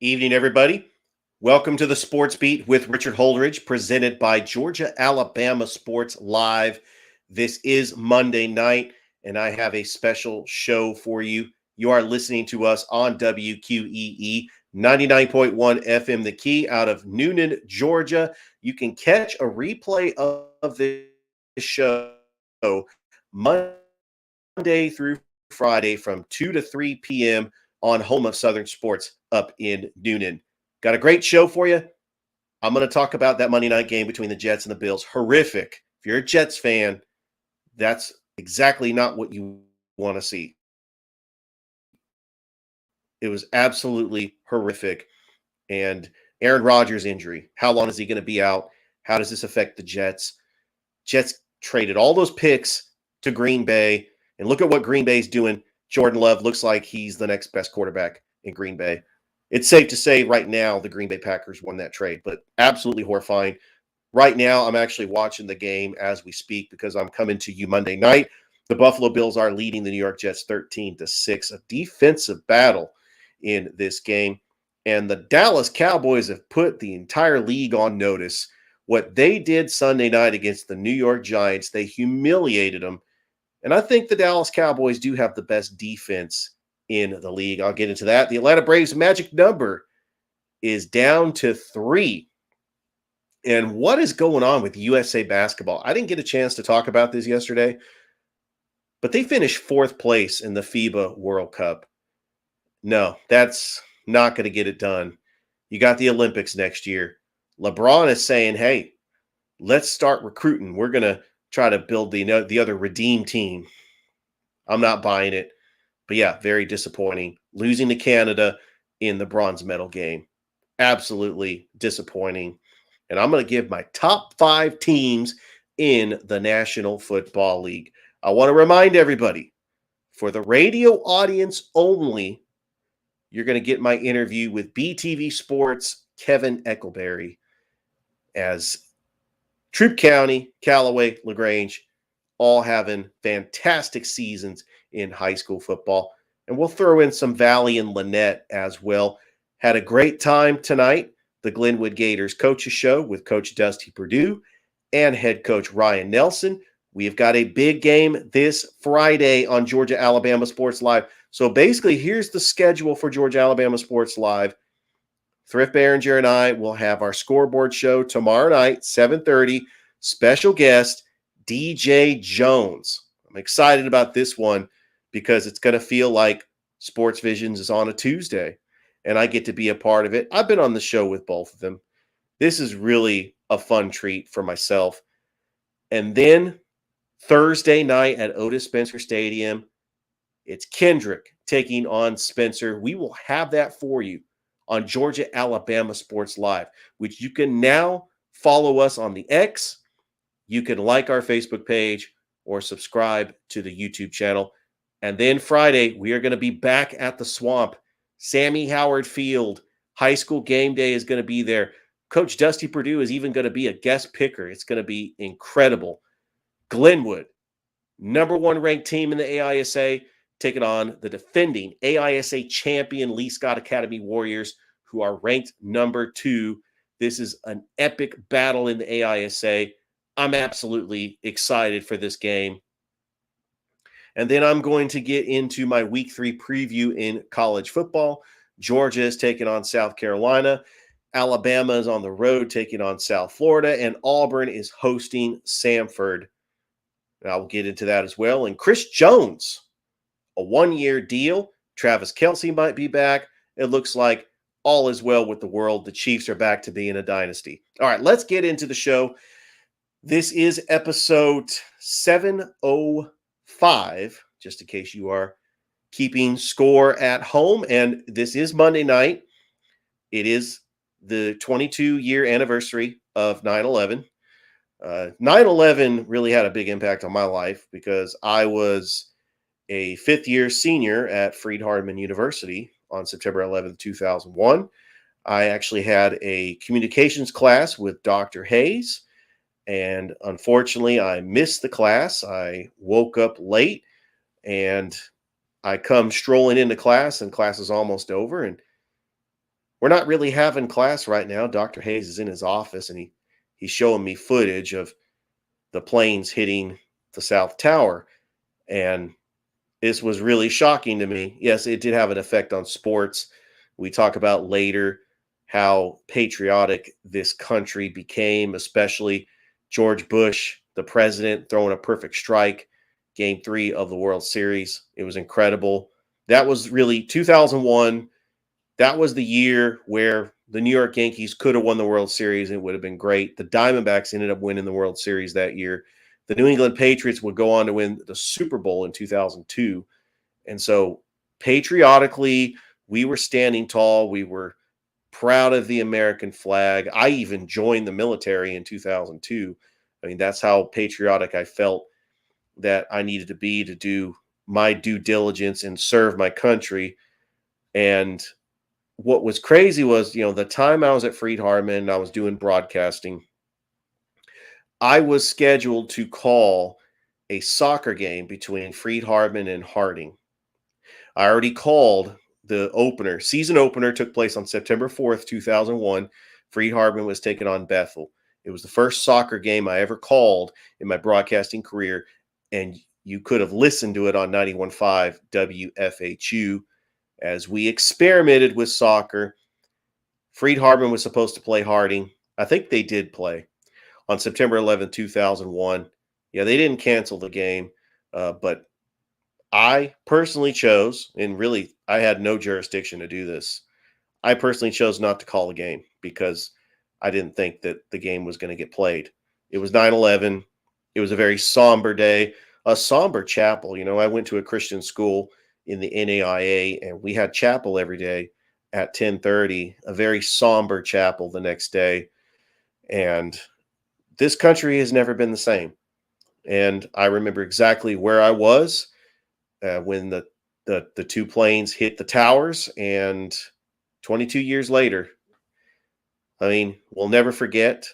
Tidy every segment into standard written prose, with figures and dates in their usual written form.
Evening, everybody. Welcome to the Sports Beat with Richard Holdridge, presented by Georgia Alabama Sports Live. This is Monday night, and I have a special show for you. You are listening to us on WQEE 99.1 FM, The Key, out of Noonan, Georgia. You can catch a replay of this show Monday through Friday from 2 to 3 p.m. on Home of Southern Sports up in Noonan. Got a great show for you. I'm going to talk about that Monday night game between the Jets and the Bills. Horrific. If you're a Jets fan, that's exactly not what you want to see. It was absolutely horrific. And Aaron Rodgers' injury. How long is he going to be out? How does this affect the Jets? Jets traded all those picks to Green Bay. And look at what Green Bay's doing. Jordan Love looks like he's the next best quarterback in Green Bay. It's safe to say right now the Green Bay Packers won that trade, but absolutely horrifying. Right now, I'm actually watching the game as we speak because I'm coming to you Monday night. The Buffalo Bills are leading the New York Jets 13-6, a defensive battle in this game. And the Dallas Cowboys have put the entire league on notice. What they did Sunday night against the New York Giants, they humiliated them. And I think the Dallas Cowboys do have the best defense in the league. I'll get into that. The Atlanta Braves magic number is down to 3. And what is going on with USA basketball? I didn't get a chance to talk about this yesterday, but they finished 4th place in the FIBA World Cup. No, that's not going to get it done. You got the Olympics next year. LeBron is saying, hey, let's start recruiting. We're going to try to build the other redeem team. I'm not buying it. But yeah, very disappointing. Losing to Canada in the bronze medal game. Absolutely disappointing. And I'm going to give my top 5 teams in the National Football League. I want to remind everybody, for the radio audience only, you're going to get my interview with BTV Sports' Kevin Eckelberry, as Troup County, Callaway, LaGrange, all having fantastic seasons in high school football. And we'll throw in some Valley and Lynette as well. Had a great time tonight. The Glenwood Gators Coaches Show with Coach Dusty Perdue and head coach Ryan Nelson. We've got a big game this Friday on Georgia Alabama Sports Live. So basically, here's the schedule for Georgia Alabama Sports Live. Thrift Behringer and I will have our scoreboard show tomorrow night, 7:30. Special guest, DJ Jones. I'm excited about this one because it's going to feel like Sports Visions is on a Tuesday, and I get to be a part of it. I've been on the show with both of them. This is really a fun treat for myself. And then Thursday night at Otis Spencer Stadium, it's Kendrick taking on Spencer. We will have that for you on Georgia Alabama Sports Live, which you can now follow us on the X. You can like our Facebook page or subscribe to the YouTube channel. And then Friday, we are going to be back at the Swamp. Sammy Howard Field, high school game day is going to be there. Coach Dusty Perdue is even going to be a guest picker. It's going to be incredible. Glenwood, number 1 ranked team in the AISA, taking on the defending AISA champion Lee Scott Academy Warriors, who are ranked number 2. This is an epic battle in the AISA. I'm absolutely excited for this game. And then I'm going to get into my week 3 preview in college football. Georgia is taking on South Carolina. Alabama is on the road taking on South Florida. And Auburn is hosting Samford. And I will get into that as well. And Chris Jones, a 1-year deal. Travis Kelce might be back. It looks like all is well with the world. The Chiefs are back to being a dynasty. All right, let's get into the show. This is episode 705, just in case you are keeping score at home. And this is Monday night. It is the 22-year anniversary of 9/11. 9/11 really had a big impact on my life because I was a 5th-year senior at Freed-Hardeman University on September 11th, 2001. I actually had a communications class with Dr. Hayes. And unfortunately, I missed the class. I woke up late and I come strolling into class and class is almost over. And we're not really having class right now. Dr. Hayes is in his office, and he's showing me footage of the planes hitting the South Tower. And this was really shocking to me. Yes, it did have an effect on sports. We talk about later how patriotic this country became, especially George Bush, the president, throwing a perfect strike, game 3 of the World Series. It was incredible. That was really 2001. That was the year where the New York Yankees could have won the World Series. And it would have been great. The Diamondbacks ended up winning the World Series that year. The New England Patriots would go on to win the Super Bowl in 2002. And so, patriotically, we were standing tall. We were proud of the American flag. I even joined the military in 2002. I mean, that's how patriotic I felt that I needed to be to do my due diligence and serve my country. And what was crazy was, the time I was at Freed-Hardeman, I was doing broadcasting. I was scheduled to call a soccer game between Freed-Hardeman and Harding. I already called the opener. Season opener took place on September 4th, 2001. Freed-Hardeman was taking on Bethel. It was the first soccer game I ever called in my broadcasting career, and you could have listened to it on 91.5 WFHU as we experimented with soccer. Freed-Hardeman was supposed to play Harding. I think they did play on September 11th, 2001. Yeah, they didn't cancel the game, but I personally chose, and really I had no jurisdiction to do this. I personally chose not to call the game because I didn't think that the game was going to get played. It was 9/11. It was a very somber day, a somber chapel. I went to a Christian school in the NAIA, and we had chapel every day at 10:30, a very somber chapel the next day. And this country has never been the same. And I remember exactly where I was when the two planes hit the towers, and 22 years later, I mean, we'll never forget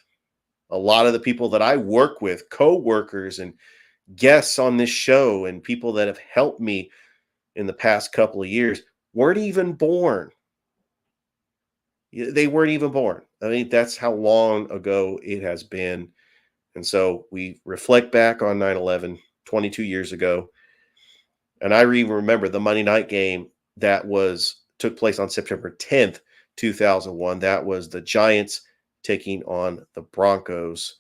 a lot of the people that I work with, co-workers and guests on this show, and people that have helped me in the past couple of years weren't even born. They weren't even born. I mean, that's how long ago it has been. And so we reflect back on 9/11, 22 years ago. And I even remember the Monday night game that took place on September 10th, 2001. That was the Giants taking on the Broncos.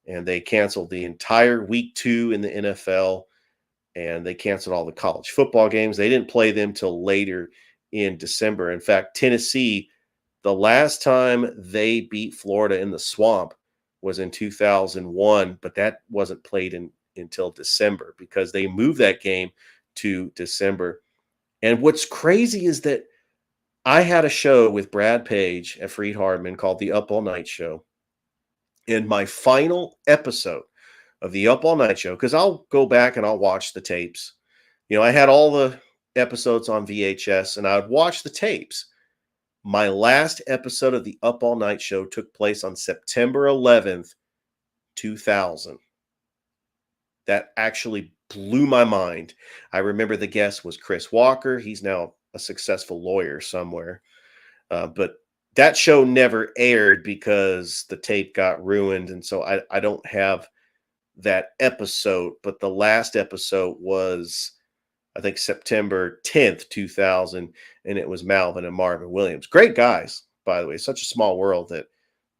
And they canceled the entire week 2 in the NFL. And they canceled all the college football games. They didn't play them till later in December. In fact, Tennessee, the last time they beat Florida in the Swamp was in 2001, but that wasn't played until December because they moved that game to December. And what's crazy is that I had a show with Brad Page at Freed-Hardeman called The Up All Night Show. In my final episode of The Up All Night Show, because I'll go back and I'll watch the tapes. I had all the episodes on VHS, and I would watch the tapes. My last episode of The Up All Night Show took place on September 11th, 2000. That actually blew my mind. I remember the guest was Chris Walker. He's now a successful lawyer somewhere. But that show never aired because the tape got ruined. And so I don't have that episode. But the last episode was, I think, September 10th, 2000. And it was Malvin and Marvin Williams. Great guys, by the way. Such a small world that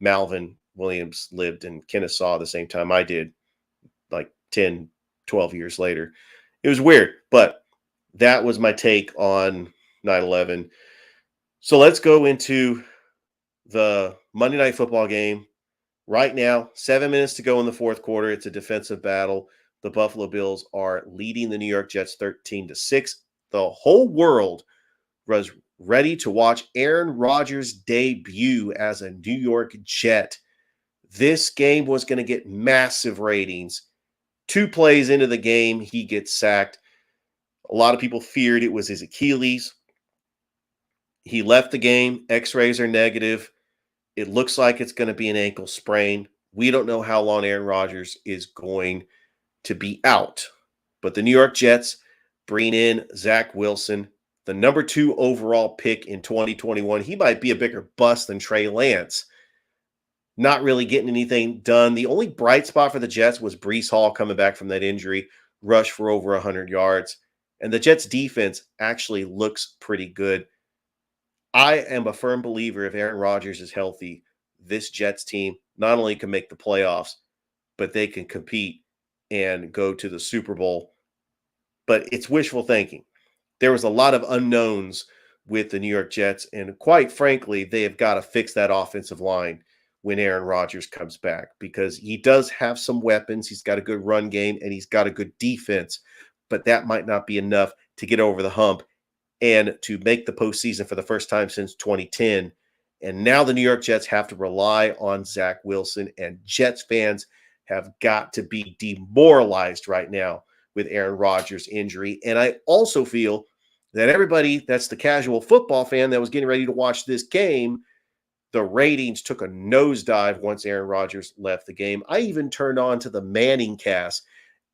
Malvin Williams lived in Kennesaw the same time I did, like 10, 12 years later. It was weird, but that was my take on 9/11. So let's go into the Monday Night Football game. Right now, 7 minutes to go in the fourth quarter. It's a defensive battle. The Buffalo Bills are leading the New York Jets 13-6. The whole world was ready to watch Aaron Rodgers' debut as a New York Jet. This game was going to get massive ratings. 2 plays into the game, he gets sacked. A lot of people feared it was his Achilles. He left the game. X-rays are negative. It looks like it's going to be an ankle sprain. We don't know how long Aaron Rodgers is going to be out. But the New York Jets bring in Zach Wilson, the number 2 overall pick in 2021. He might be a bigger bust than Trey Lance. Not really getting anything done. The only bright spot for the Jets was Breece Hall coming back from that injury, rushed for over 100 yards. And the Jets defense actually looks pretty good. I am a firm believer if Aaron Rodgers is healthy, this Jets team not only can make the playoffs, but they can compete and go to the Super Bowl. But it's wishful thinking. There was a lot of unknowns with the New York Jets, and quite frankly, they have got to fix that offensive line when Aaron Rodgers comes back, because he does have some weapons. He's got a good run game and he's got a good defense, but that might not be enough to get over the hump and to make the postseason for the first time since 2010. And now the New York Jets have to rely on Zach Wilson, and Jets fans have got to be demoralized right now with Aaron Rodgers' injury. And I also feel that everybody that's the casual football fan that was getting ready to watch this game, the ratings took a nosedive once Aaron Rodgers left the game. I even turned on to the Manning cast,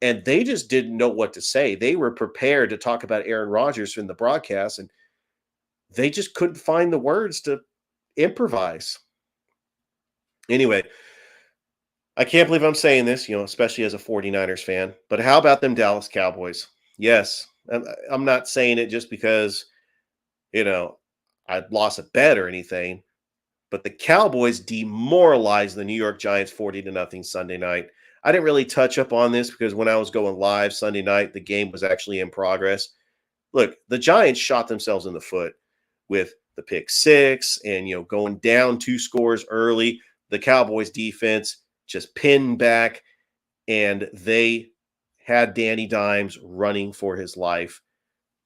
and they just didn't know what to say. They were prepared to talk about Aaron Rodgers in the broadcast, and they just couldn't find the words to improvise. Anyway, I can't believe I'm saying this, especially as a 49ers fan, but how about them Dallas Cowboys? Yes, I'm not saying it just because, I lost a bet or anything, but the Cowboys demoralized the New York Giants 40-0 Sunday night. I didn't really touch up on this because when I was going live Sunday night, the game was actually in progress. Look, the Giants shot themselves in the foot with the pick six and, going down 2 scores early. The Cowboys defense just pinned back, and they had Danny Dimes running for his life.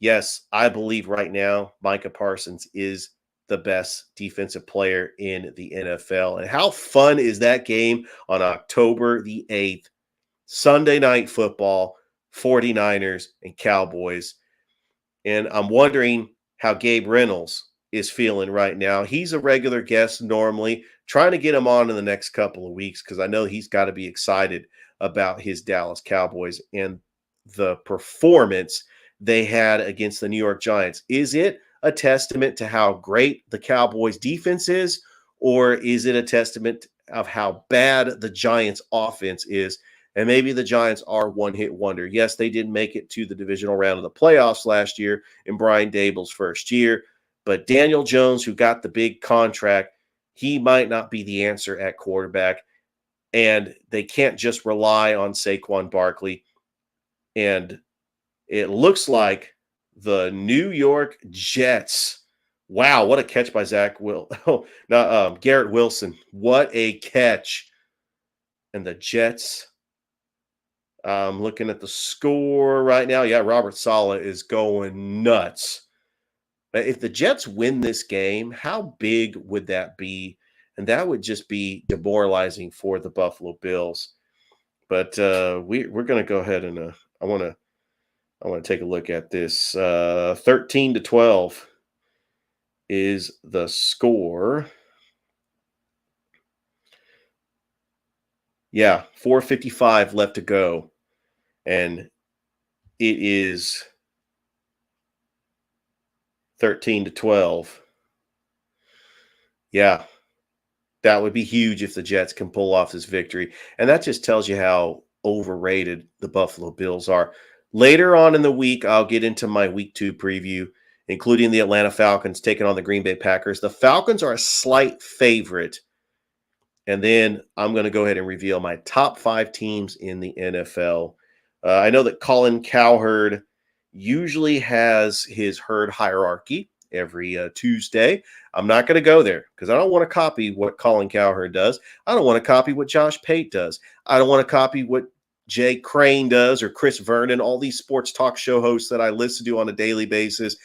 Yes, I believe right now Micah Parsons is the best defensive player in the NFL. And how fun is that game on October the 8th? Sunday Night Football, 49ers and Cowboys. And I'm wondering how Gabe Reynolds is feeling right now. He's a regular guest normally, trying to get him on in the next couple of weeks because I know he's got to be excited about his Dallas Cowboys and the performance they had against the New York Giants. Is it a testament to how great the Cowboys defense is, or is it a testament of how bad the Giants offense is? And maybe the Giants are one-hit wonder. Yes, they didn't make it to the divisional round of the playoffs last year in Brian Daboll's first year, but Daniel Jones, who got the big contract, he might not be the answer at quarterback, and they can't just rely on Saquon Barkley. And it looks like the New York Jets. Wow, what a catch by Garrett Wilson. What a catch. And the Jets, looking at the score right now. Yeah, Robert Saleh is going nuts. But if the Jets win this game, how big would that be? And that would just be demoralizing for the Buffalo Bills. But we're going to go ahead and I want to take a look at this. 13-12 is the score. Yeah, 4:55 left to go. And it is 13-12. Yeah, that would be huge if the Jets can pull off this victory. And that just tells you how overrated the Buffalo Bills are. Later on in the week, I'll get into my week 2 preview, including the Atlanta Falcons taking on the Green Bay Packers. The Falcons are a slight favorite. And then I'm going to go ahead and reveal my top 5 teams in the NFL. I know that Colin Cowherd usually has his herd hierarchy every Tuesday. I'm not going to go there because I don't want to copy what Colin Cowherd does. I don't want to copy what Josh Pate does. I don't want to copy what Jay Crane does or Chris Vernon, all these sports talk show hosts that I listen to on a daily basis.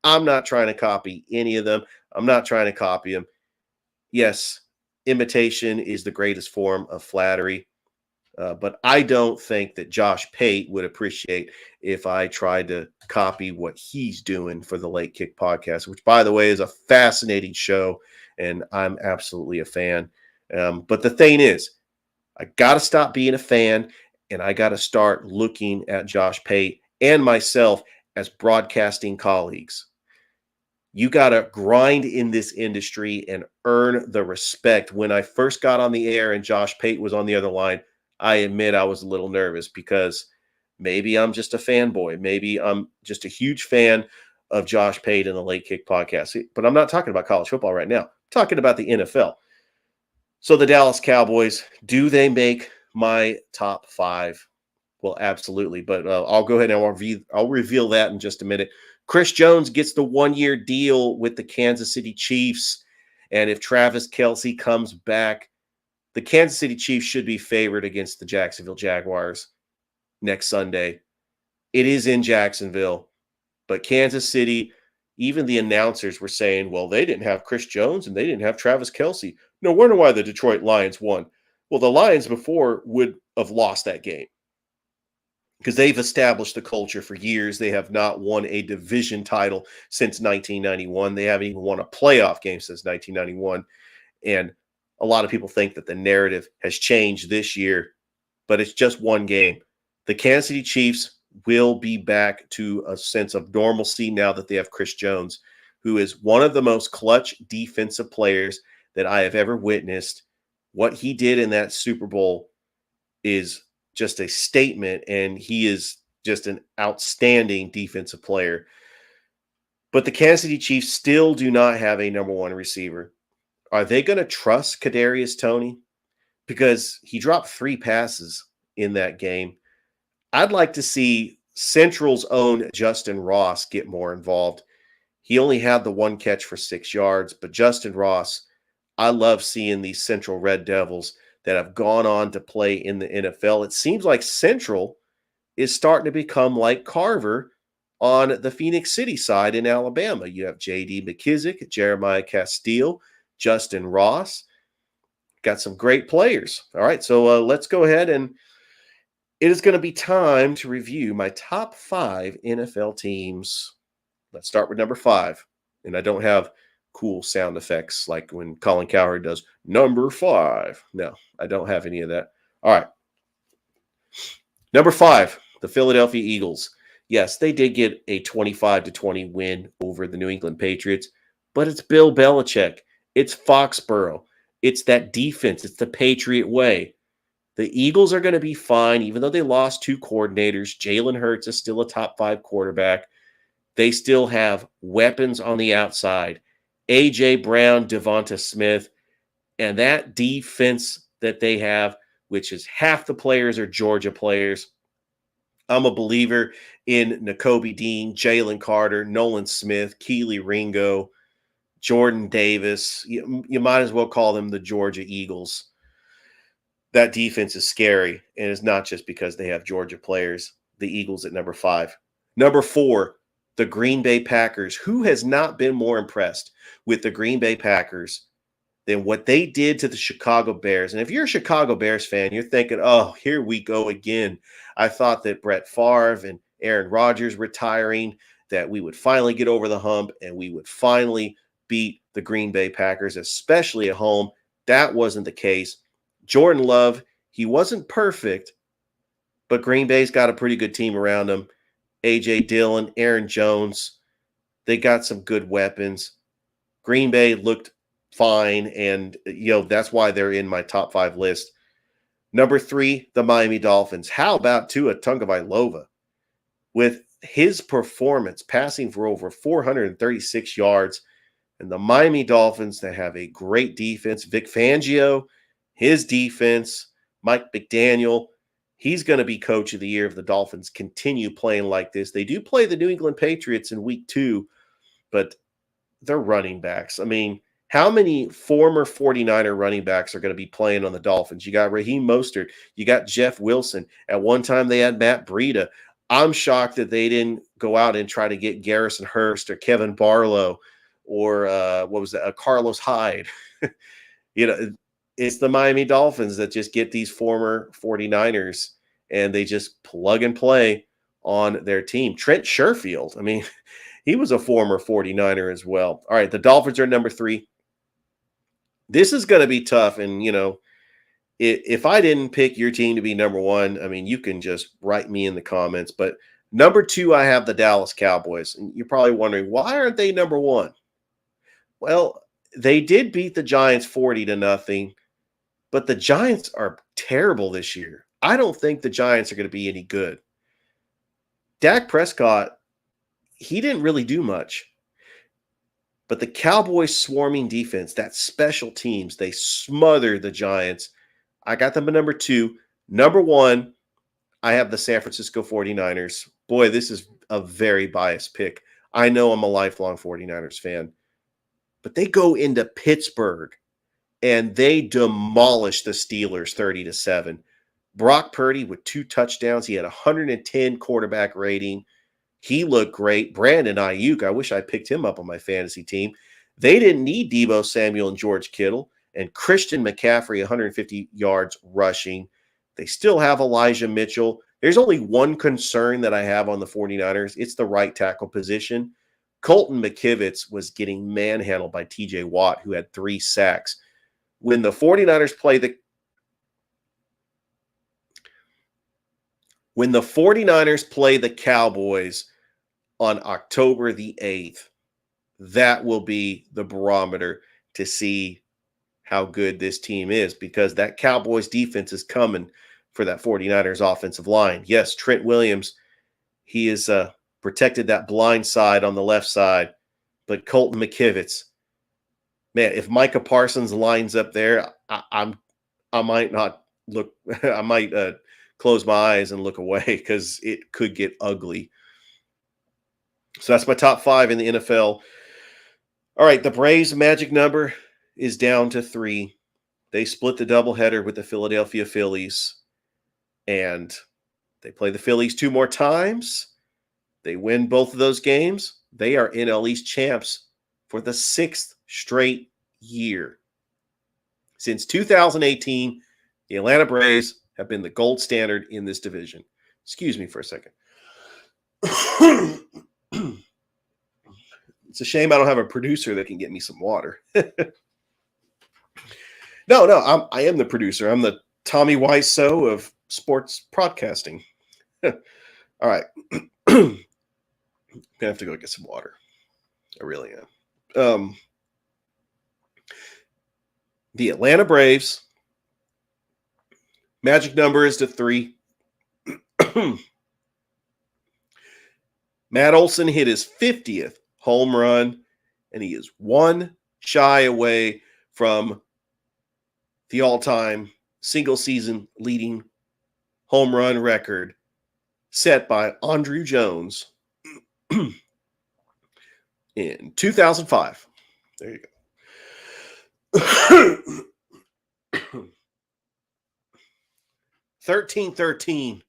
I'm not trying to copy any of them. I'm not trying to copy them. Yes, imitation is the greatest form of flattery. But I don't think that Josh Pate would appreciate if I tried to copy what he's doing for the Late Kick podcast, which, by the way, is a fascinating show, and I'm absolutely a fan. But the thing is, I got to stop being a fan, and I got to start looking at Josh Pate and myself as broadcasting colleagues. You got to grind in this industry and earn the respect. When I first got on the air and Josh Pate was on the other line, I admit I was a little nervous because maybe I'm just a fanboy. Maybe I'm just a huge fan of Josh Pate and the Late Kick podcast. But I'm not talking about college football right now. I'm talking about the NFL. So the Dallas Cowboys, do they make my top 5? Well, absolutely. But I'll go ahead and I'll reveal that in just a minute. Chris Jones gets the 1-year deal with the Kansas City Chiefs. And if Travis Kelce comes back, the Kansas City Chiefs should be favored against the Jacksonville Jaguars next Sunday. It is in Jacksonville, but Kansas City, even the announcers were saying, well, they didn't have Chris Jones and they didn't have Travis Kelce. No wonder why the Detroit Lions won. Well, the Lions before would have lost that game because they've established the culture for years. They have not won a division title since 1991. They haven't even won a playoff game since 1991. And a lot of people think that the narrative has changed this year, but it's just one game. The Kansas City Chiefs will be back to a sense of normalcy now that they have Chris Jones, who is one of the most clutch defensive players that I have ever witnessed. What he did in that Super Bowl is just a statement, and he is just an outstanding defensive player. But the Kansas City Chiefs still do not have a number 1 receiver. Are they going to trust Kadarius Toney? Because he dropped 3 passes in that game. I'd like to see Central's own Justin Ross get more involved. He only had the 1 catch for 6 yards, but Justin Ross, I love seeing these Central Red Devils that have gone on to play in the NFL. It seems like Central is starting to become like Carver on the Phoenix City side in Alabama. You have J.D. McKissick, Jeremiah Castile, Justin Ross. Got some great players. All right, so let's go ahead, and it is going to be time to review my top 5 NFL teams. Let's start with number 5. And I don't have cool sound effects like when Colin Cowherd does number 5. No, I don't have any of that. All right. Number 5, the Philadelphia Eagles. Yes, they did get a 25-20 win over the New England Patriots, but it's Bill Belichick. It's Foxborough. It's that defense. It's the Patriot way. The Eagles are going to be fine, even though they lost 2 coordinators. Jalen Hurts is still a top 5 quarterback. They still have weapons on the outside. A.J. Brown, Devonta Smith, and that defense that they have, which is half the players are Georgia players. I'm a believer in Nakobe Dean, Jalen Carter, Nolan Smith, Keely Ringo, Jordan Davis. You might as well call them the Georgia Eagles. That defense is scary, and it's not just because they have Georgia players. The Eagles at number 5. Number 4, the Green Bay Packers. Who has not been more impressed with the Green Bay Packers than what they did to the Chicago Bears? And if you're a Chicago Bears fan, you're thinking, oh, here we go again. I thought that Brett Favre and Aaron Rodgers retiring, that we would finally get over the hump and we would finally beat the Green Bay Packers, especially at home. That wasn't the case. Jordan Love, he wasn't perfect, but Green Bay's got a pretty good team around him. A.J. Dillon, Aaron Jones, they got some good weapons. Green Bay looked fine, and that's why they're in my top 5 list. Number 3, the Miami Dolphins. How about Tua Tagovailoa? With his performance, passing for over 436 yards, and the Miami Dolphins that have a great defense. Vic Fangio, his defense, Mike McDaniel, he's going to be coach of the year if the Dolphins continue playing like this. They do play the New England Patriots in week 2, but they're running backs. I mean, how many former 49er running backs are going to be playing on the Dolphins? You got Raheem Mostert. You got Jeff Wilson. At one time, they had Matt Breida. I'm shocked that they didn't go out and try to get Garrison Hurst or Kevin Barlow or Carlos Hyde. It's the Miami Dolphins that just get these former 49ers and they just plug and play on their team. Trent Sherfield, I mean, he was a former 49er as well. All right, the Dolphins are number 3. This is going to be tough. And, if I didn't pick your team to be number 1, I mean, you can just write me in the comments. But number 2, I have the Dallas Cowboys. And you're probably wondering, why aren't they number 1? Well, they did beat the Giants 40-0, but the Giants are terrible this year. I don't think the Giants are going to be any good. Dak Prescott, he didn't really do much. But the Cowboys' swarming defense, that special teams, they smothered the Giants. I got them at number 2. Number 1, I have the San Francisco 49ers. Boy, this is a very biased pick. I know I'm a lifelong 49ers fan. But they go into Pittsburgh and they demolish the Steelers 30-7. Brock Purdy with 2 touchdowns. He had 110 quarterback rating. He looked great. Brandon Ayuk, I wish I picked him up on my fantasy team. They didn't need Deebo Samuel and George Kittle. And Christian McCaffrey, 150 yards rushing. They still have Elijah Mitchell. There's only one concern that I have on the 49ers. It's the right tackle position. Colton McKivitz was getting manhandled by TJ Watt, who had 3 sacks. When the 49ers play the Cowboys on October the 8th, that will be the barometer to see how good this team is, because that Cowboys defense is coming for that 49ers offensive line. Yes, Trent Williams, he has protected that blind side on the left side, but Colton McKivitz, man, if Micah Parsons lines up there, I might not look. I might close my eyes and look away because it could get ugly. So that's my top 5 in the NFL. All right, the Braves' magic number is down to 3. They split the doubleheader with the Philadelphia Phillies, and they play the Phillies 2 more times. They win both of those games. They are NL East champs for the 6th straight year. Since 2018, the Atlanta Braves have been the gold standard in this division. Excuse me for a second. It's a shame I don't have a producer that can get me some water. No, I am the producer. I'm the Tommy Wiseau of sports broadcasting. All right. I'm going to have to go get some water. I really am. The Atlanta Braves, magic number is to 3. Matt Olson hit his 50th home run, and he is 1 shy away from the all-time single-season leading home run record set by Andrew Jones in 2005. There you go. 13-13.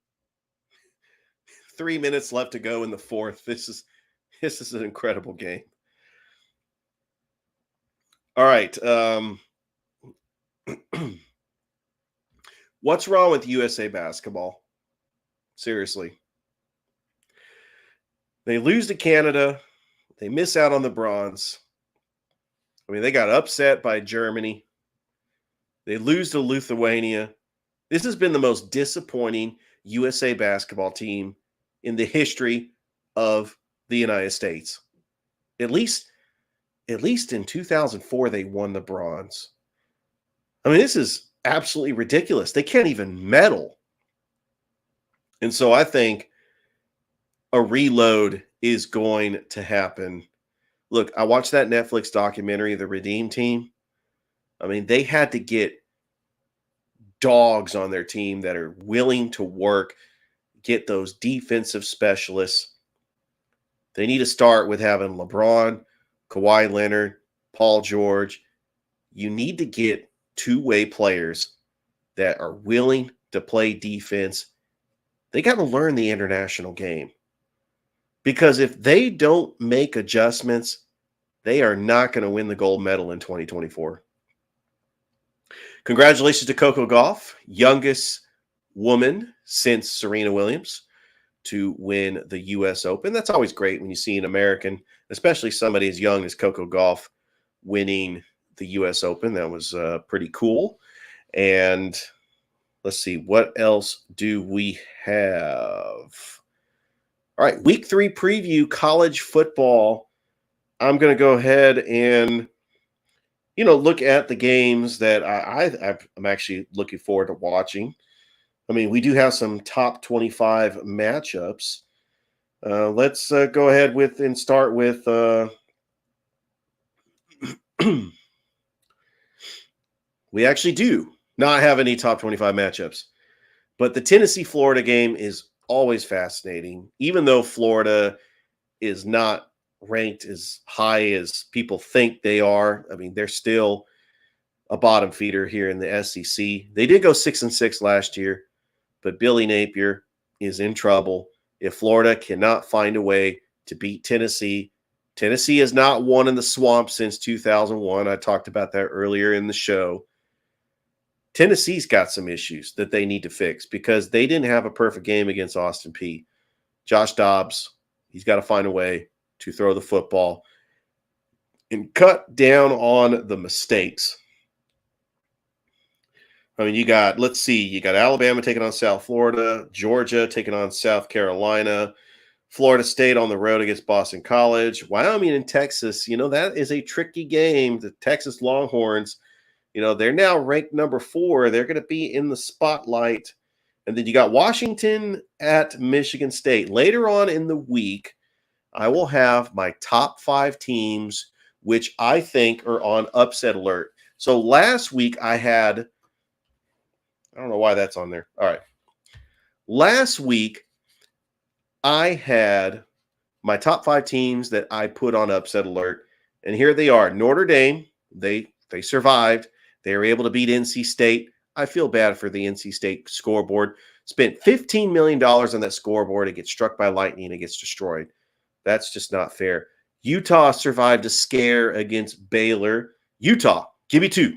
3 minutes left to go in the 4th. This is an incredible game. All right. What's wrong with USA basketball? Seriously. They lose to Canada. They miss out on the bronze. I mean, they got upset by Germany. They lose to Lithuania. This has been the most disappointing USA basketball team in the history of the United States. At least in 2004, they won the bronze. I mean, this is absolutely ridiculous. They can't even medal. And so I think a reload is going to happen. Look, I watched that Netflix documentary, The Redeem Team. I mean, they had to get dogs on their team that are willing to work, get those defensive specialists. They need to start with having LeBron, Kawhi Leonard, Paul George. You need to get two-way players that are willing to play defense. They got to learn the international game. Because if they don't make adjustments, they are not going to win the gold medal in 2024. Congratulations to Coco Gauff, youngest woman since Serena Williams to win the U.S. Open. That's always great when you see an American, especially somebody as young as Coco Gauff, winning the U.S. Open. That was pretty cool. And let's see, what else do we have? All right, week 3 preview, college football. I'm going to go ahead and look at the games that I'm actually looking forward to watching. I mean, we do have some top 25 matchups. Let's go ahead with and start with we actually do not have any top 25 matchups, but the Tennessee-Florida game is always fascinating, even though Florida is not ranked as high as people think they are. I mean, they're still a bottom feeder here in the SEC. They did go 6-6 last year, but Billy Napier is in trouble. If Florida cannot find a way to beat Tennessee, Tennessee has not won in the swamp since 2001. I talked about that earlier in the show. Tennessee's got some issues that they need to fix because they didn't have a perfect game against Austin Peay. Josh Dobbs, he's got to find a way to throw the football and cut down on the mistakes. I mean, you got Alabama taking on South Florida, Georgia taking on South Carolina, Florida State on the road against Boston College, Wyoming and Texas. That is a tricky game. The Texas Longhorns, they're now ranked number 4. They're going to be in the spotlight. And then you got Washington at Michigan State. Later on in the week, I will have my top 5 teams, which I think are on upset alert. So last week I don't know why that's on there. All right. Last week, I had my top 5 teams that I put on upset alert. And here they are. Notre Dame, they survived. They were able to beat NC State. I feel bad for the NC State scoreboard. Spent $15 million on that scoreboard. It gets struck by lightning and it gets destroyed. That's just not fair. Utah survived a scare against Baylor. Utah, give me 2.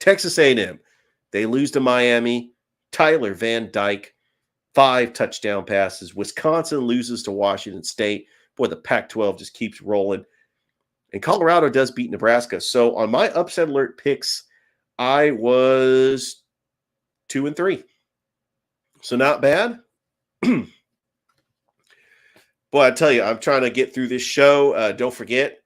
Texas A&M. They lose to Miami. Tyler Van Dyke, 5 touchdown passes. Wisconsin loses to Washington State. Boy, the Pac-12 just keeps rolling. And Colorado does beat Nebraska. So on my upset alert picks, I was 2-3. So not bad. Boy, I tell you, I'm trying to get through this show. Don't forget,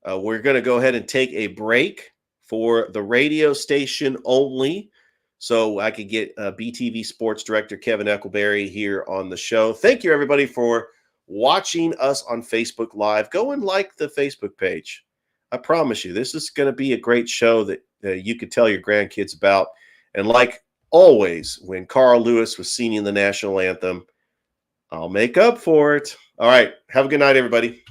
we're going to go ahead and take a break for the radio station only, so I could get BTV Sports Director Kevin Eckleberry here on the show. Thank you, everybody, for watching us on Facebook Live. Go and like the Facebook page. I promise you, this is going to be a great show that you could tell your grandkids about. And like always, when Carl Lewis was singing the national anthem, I'll make up for it. All right. Have a good night, everybody.